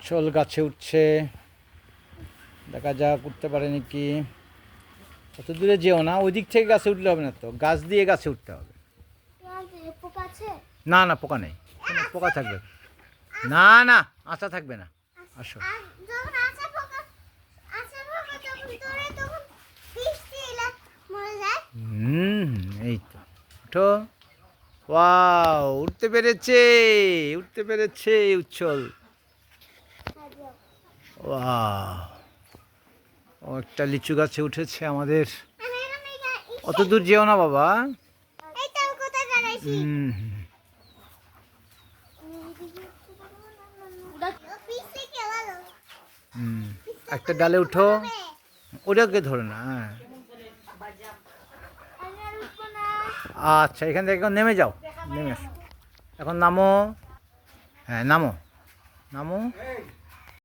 উচ্ছল গাছে উঠছে, দেখা যাক উঠতে পারে নাকি। অত দূরে যেও না, ওই দিক থেকে গাছে উঠলে হবে না, তো গাছ দিয়ে গাছে উঠতে হবে। না না, পোকা নেই। পোকা থাকবে না? না, আশা থাকবে না। আসো। হুম, এই তো উঠো। ওয়াও, উঠতে পেরেছে, উঠতে পেরেছে উচ্ছল। ওয়াও, ও একটা লিচু গাছে উঠেছে আমাদের। অত দূর যেও না বাবা। হুম, হুম, একটা ডালে উঠো। ওটাকে ধরে না, হ্যাঁ। আচ্ছা, এখান থেকে এখন নেমে যাও, নেমে আসো। এখন নামো। হ্যাঁ, নামো, নামো।